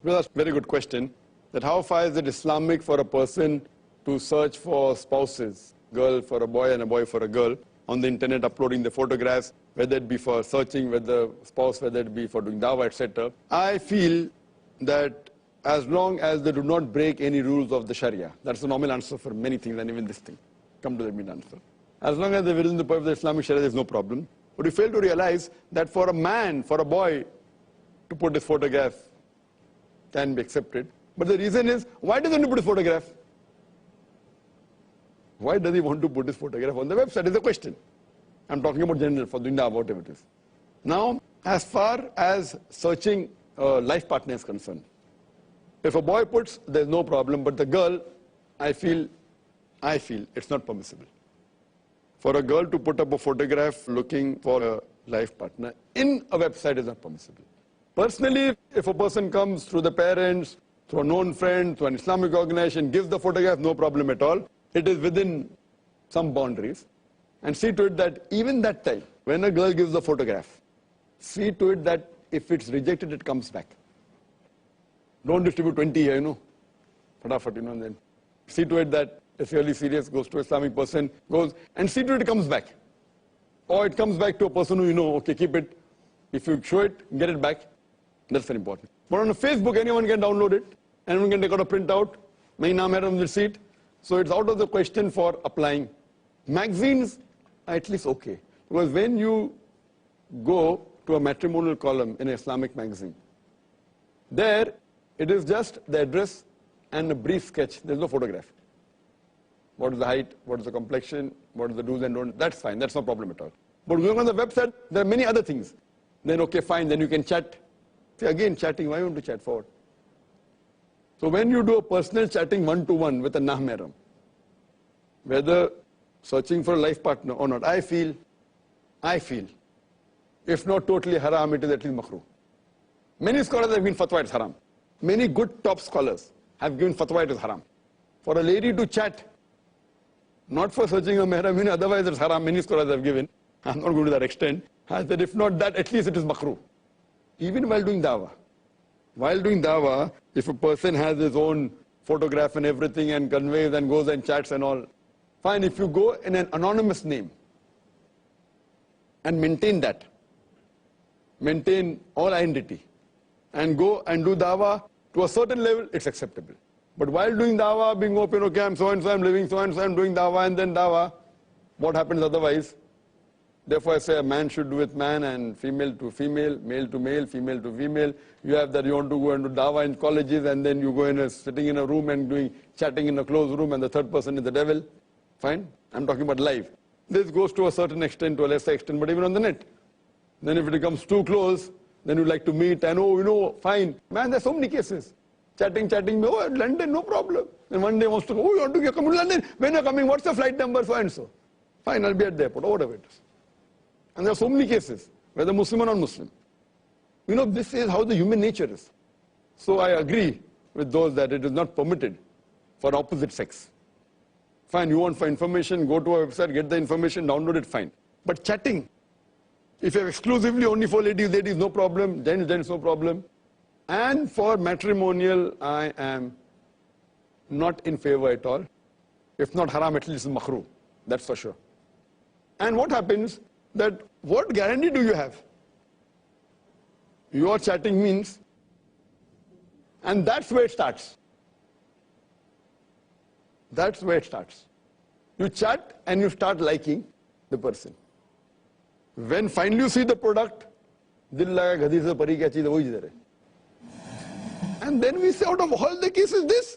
Well, that's a very good question. That how far is it Islamic for a person to search for spouses, girl for a boy and a boy for a girl, on the internet uploading the photographs, whether it be for searching with the spouse, whether it be for doing dawah, etc. I feel that as long as they do not break any rules of the Sharia, that's the normal answer for many things, and even this thing. Come to the mid answer. As long as they're within the purview of the Islamic Sharia, there's no problem. But you fail to realize that for a man, for a boy, to put his photograph can be accepted. But the reason is, why does he want to put his photograph? Why does he want to put his photograph on the website is the question. I'm talking about general, for doing the whatever it is. Now, as far as searching a life partner is concerned, if a boy puts, there's no problem, but the girl, I feel it's not permissible. For a girl to put up a photograph looking for a life partner in a website is not permissible. Personally, if a person comes through the parents, through a known friend, through an Islamic organization, gives the photograph, no problem at all. It is within some boundaries. And see to it that even that time, when a girl gives the photograph, see to it that if it's rejected, it comes back. Don't distribute 20 here, Fatafat, and then see to it that it's really serious, goes to an Islamic person, goes, and see to it comes back. Or it comes back to a person who okay, keep it. If you show it, get it back. That's very important. But on Facebook, anyone can download it. Anyone can take out a printout. My name hai on the receipt. So it's out of the question for applying. Magazines are at least okay. Because when you go to a matrimonial column in an Islamic magazine, there it is just the address and a brief sketch. There's no photograph. What is the height? What is the complexion? What is the do's and don'ts? That's fine. That's no problem at all. But going on the website, there are many other things. Then okay, fine. Then you can chat. See, again, chatting. Why you want to chat forward? So when you do a personal chatting one-to-one with a nahmaram, whether searching for a life partner or not, I feel, if not totally haram, it is at least makruh. Many scholars have given fatwa it's haram. Many good top scholars have given fatwa it is haram. For a lady to chat, not for searching a mahram, otherwise it's haram. Many scholars have given. I'm not going to that extent. I said if not that, at least it is makruh. Even while doing dawah. While doing dawah, if a person has his own photograph and everything and conveys and goes and chats and all, fine. If you go in an anonymous name and maintain that, maintain all identity, and go and do dawah to a certain level, it's acceptable. But while doing dawah, being open, okay, I'm so-and-so, I'm living so-and-so, I'm doing dawah and then dawah, what happens otherwise? Therefore, I say a man should do with man and female to female, male to male, female to female. You have that you want to go and do dawah in colleges and then you go in sitting in a room and doing chatting in a closed room and the third person is the devil. Fine. I'm talking about live. This goes to a certain extent, to a lesser extent, but even on the net. Then if it becomes too close, then you like to meet and fine. Man, there's so many cases. Chatting, London, no problem. And one day wants to go, you want to come to London? When you're coming, what's the flight number, so and so? Fine, I'll be at the airport, or whatever it is. And there are so many cases, whether Muslim or non-Muslim. This is how the human nature is. So I agree with those that it is not permitted for opposite sex. Fine, you want for information, go to a website, get the information, download it, fine. But chatting, if you have exclusively only for ladies, no problem, gents, no problem. And for matrimonial, I am not in favor at all. If not haram, at least makruh. That's for sure. And what happens? That what guarantee do you have? Your chatting means, and that's where it starts. That's where it starts. You chat and you start liking the person. When finally you see the product, dil laga gadhi se pari kya cheez hai, wohi idhar hai. And then we say out of all the cases this,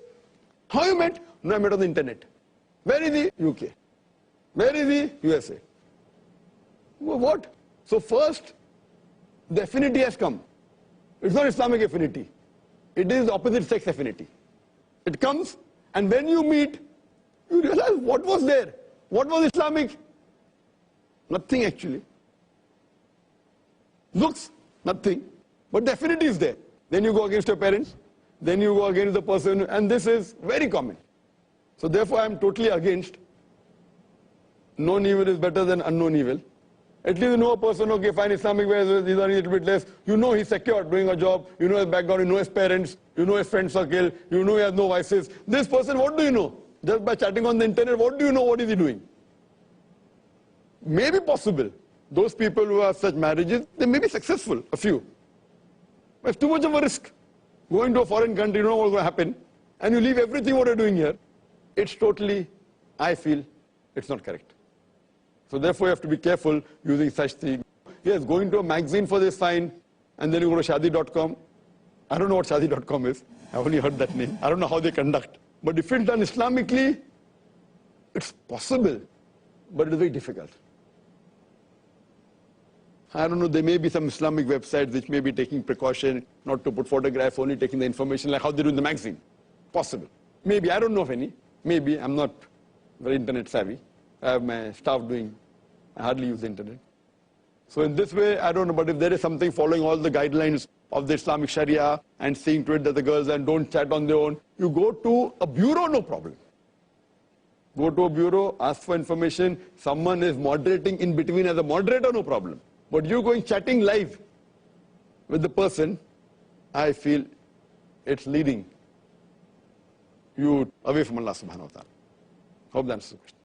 how you met? No, I met on the internet. Where is he? UK. Where is he? USA. What? So first, the affinity has come. It's not Islamic affinity. It is opposite sex affinity. It comes, and when you meet, you realize what was there. What was Islamic? Nothing actually. Looks, nothing. But the affinity is there. Then you go against your parents. Then you go against the person, and this is very common. So therefore I am totally against. Known evil is better than unknown evil. At least you know a person, okay, fine, Islamic ways, these are a little bit less. You know he's secure doing a job, you know his background, you know his parents, you know his friend circle, you know he has no vices. This person, what do you know? Just by chatting on the internet, what do you know what is he doing? Maybe possible. Those people who have such marriages, they may be successful, a few. But it's too much of a risk. Going to a foreign country, you don't know what's going to happen, and you leave everything what you're doing here. It's totally, I feel, it's not correct. So therefore, you have to be careful using such things. Yes, going to a magazine for this fine, and then you go to shadi.com. I don't know what shadi.com is. I've only heard that name. I don't know how they conduct. But if it's done Islamically, it's possible, but it's very difficult. I don't know, there may be some Islamic websites which may be taking precaution not to put photographs, only taking the information like how they do in the magazine. Possible. Maybe, I don't know of any. Maybe, I'm not very internet savvy. I have my staff doing, I hardly use the internet. So in this way, I don't know, but if there is something following all the guidelines of the Islamic Sharia and seeing to it that the girls and don't chat on their own, you go to a bureau, no problem. Go to a bureau, ask for information, someone is moderating in between as a moderator, no problem. But you going chatting live with the person, I feel it's leading you away from Allah subhanahu wa ta'ala. Hope that answers the question.